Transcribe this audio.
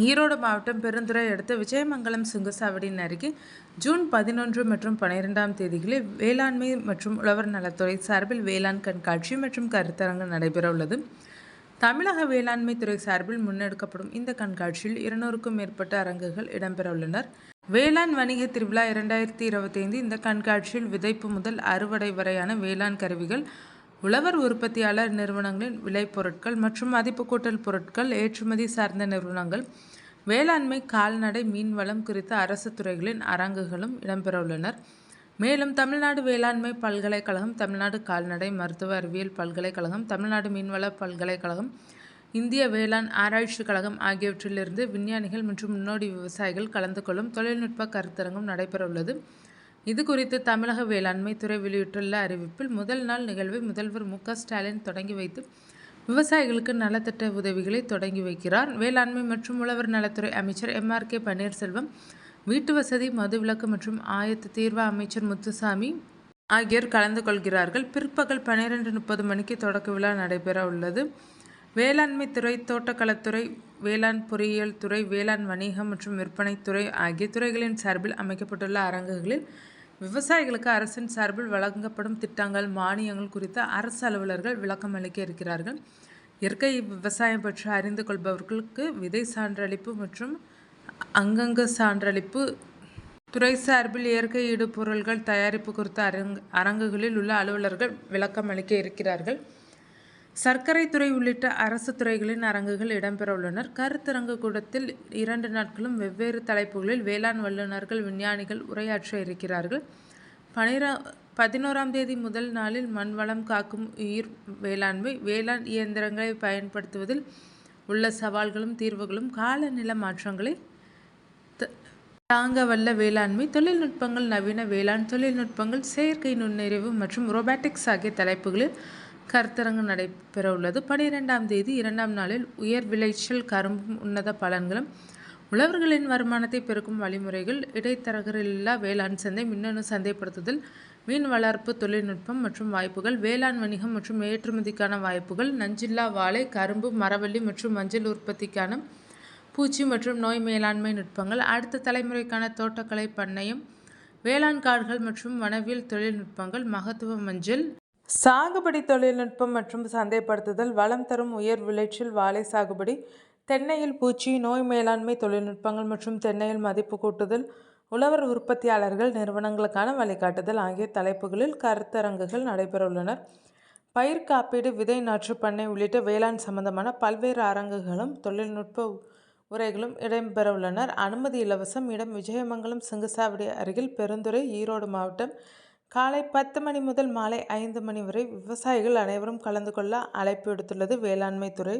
ஈரோடு மாவட்டம் பெருந்துறை அடுத்த விஜயமங்கலம் சுங்கசாவடியின் அருகே ஜூன் 11 மற்றும் 12ஆம் தேதிகளில் வேளாண்மை மற்றும் உழவர் நலத்துறை சார்பில் வேளாண் கண்காட்சி மற்றும் கருத்தரங்கு நடைபெற உள்ளது. தமிழக வேளாண்மை துறை சார்பில் முன்னெடுக்கப்படும் இந்த கண்காட்சியில் 200க்கும் மேற்பட்ட அரங்குகள் இடம்பெற உள்ளனர். வேளாண் வணிக திருவிழா 2025 இந்த கண்காட்சியில் விதைப்பு முதல் அறுவடை வரையான வேளாண் கருவிகள், உழவர் உற்பத்தியாளர் நிறுவனங்களின் விளைபொருட்கள் மற்றும் மதிப்பு கூட்டல் பொருட்கள், ஏற்றுமதி சார்ந்த நிறுவனங்கள், வேளாண்மை, கால்நடை, மீன்வளம் குறித்த அரசு துறைகளின் அரங்குகளும் இடம்பெற உள்ளனர். மேலும் தமிழ்நாடு வேளாண்மை பல்கலைக்கழகம், தமிழ்நாடு கால்நடை மருத்துவ அறிவியல் பல்கலைக்கழகம், தமிழ்நாடு மீன்வள பல்கலைக்கழகம், இந்திய வேளாண் ஆராய்ச்சி கழகம் ஆகியவற்றிலிருந்து விஞ்ஞானிகள் மற்றும் முன்னோடி விவசாயிகள் கலந்து கொள்ளும் தொழில்நுட்ப கருத்தரங்கம் நடைபெற உள்ளது. இது குறித்து தமிழக வேளாண்மை துறை வெளியிட்டுள்ள அறிவிப்பில், முதல் நாள் நிகழ்வை முதல்வர் மு.க. ஸ்டாலின் தொடங்கி வைத்து விவசாயிகளுக்கு நலத்திட்ட உதவிகளை தொடங்கி வைக்கிறார். வேளாண்மை மற்றும் உழவர் நலத்துறை அமைச்சர் M.R.K. பன்னீர்செல்வம், வீட்டு வசதி, மதுவிலக்கு மற்றும் ஆயத்த தீர்வு அமைச்சர் முத்துசாமி ஆகியோர் கலந்து கொள்கிறார்கள். பிற்பகல் 12:30 மணிக்கு தொடக்க விழா நடைபெற உள்ளது. வேளாண்மை துறை, தோட்டக்கலைத்துறை, வேளாண் பொறியியல் துறை, வேளாண் வணிகம் மற்றும் விற்பனை துறை ஆகிய துறைகளின் சார்பில் அமைக்கப்பட்டுள்ள அரங்குகளில் விவசாயிகளுக்கு அரசின் சார்பில் வழங்கப்படும் திட்டங்கள், மானியங்கள் குறித்த அரசு அலுவலர்கள் விளக்கம் அளிக்க இருக்கிறார்கள். இயற்கை விவசாயம் பற்றி அறிந்து கொள்பவர்களுக்கு விதை சான்றளிப்பு மற்றும் அங்கங்க சான்றளிப்பு துறை சார்பில் இயற்கை இடுபொருள்கள் தயாரிப்பு குறித்த அரங்குகளில் உள்ள அலுவலர்கள் விளக்கம் அளிக்க இருக்கிறார்கள். சர்க்கரை துறை உள்ளிட்ட அரசு துறைகளின் அரங்குகள் இடம்பெற உள்ளனர். கருத்தரங்கு கூடத்தில் 2 நாட்களும் வெவ்வேறு தலைப்புகளில் வேளாண் வல்லுநர்கள், விஞ்ஞானிகள் உரையாற்ற இருக்கிறார்கள். 11ஆம் தேதி முதல் நாளில் மண் வளம் காக்கும் உயிர் வேளாண்மை, வேளாண் இயந்திரங்களை பயன்படுத்துவதில் உள்ள சவால்களும் தீர்வுகளும், காலநில மாற்றங்களை தாங்க வல்ல வேளாண்மை தொழில்நுட்பங்கள், நவீன வேளாண் தொழில்நுட்பங்கள், செயற்கை நுண்ணறிவு மற்றும் ரோபாட்டிக்ஸ் ஆகிய தலைப்புகளில் கருத்தரங்கு நடைபெற உள்ளது. 12ஆம் தேதி 2ஆம் நாளில் உயர் விளைச்சல் கரும்பும் உன்னத பலன்களும், உழவர்களின் வருமானத்தை பெருக்கும் வழிமுறைகள், இடைத்தரகரில்லா வேளாண் சந்தை, மின்னணு சந்தைப்படுத்துதல், மீன் வளர்ப்பு தொழில்நுட்பம் மற்றும் வாய்ப்புகள், வேளாண் வணிகம் மற்றும் ஏற்றுமதிக்கான வாய்ப்புகள், நஞ்சில்லா வாழை, கரும்பு, மரவள்ளி மற்றும் மஞ்சள் உற்பத்திக்கான பூச்சி மற்றும் நோய் மேலாண்மை நுட்பங்கள், அடுத்த தலைமுறைக்கான தோட்டக்கலை பண்ணையம், வேளாண் காடுகள் மற்றும் வனவியல் தொழில்நுட்பங்கள், மகத்துவ மஞ்சள் சாகுபடி தொழில்நுட்பம் மற்றும் சந்தைப்படுத்துதல், வளம் தரும் உயர் விளைச்சல் வாழை சாகுபடி, தென்னையில் பூச்சி நோய் மேலாண்மை தொழில்நுட்பங்கள் மற்றும் தென்னையில் மதிப்பு கூட்டுதல், உழவர் உற்பத்தியாளர்கள் நிறுவனங்களுக்கான வழிகாட்டுதல் ஆகிய தலைப்புகளில் கருத்தரங்குகள் நடைபெற உள்ளனர். பயிர் காப்பீடு, விதை நாற்று பண்ணை உள்ளிட்ட வேளாண் சம்பந்தமான பல்வேறு அரங்குகளும் தொழில்நுட்ப உரைகளும் இடம்பெற உள்ளனர். அனுமதி இலவசம். இடம் விஜயமங்கலம் சுங்கசாவடி அருகில், பெருந்துறை, ஈரோடு மாவட்டம். காலை 10 மணி முதல் மாலை 5 மணி வரை. விவசாயிகள் அனைவரும் கலந்து கொள்ள அழைப்பு விடுத்துள்ளது வேளாண்மை துறை.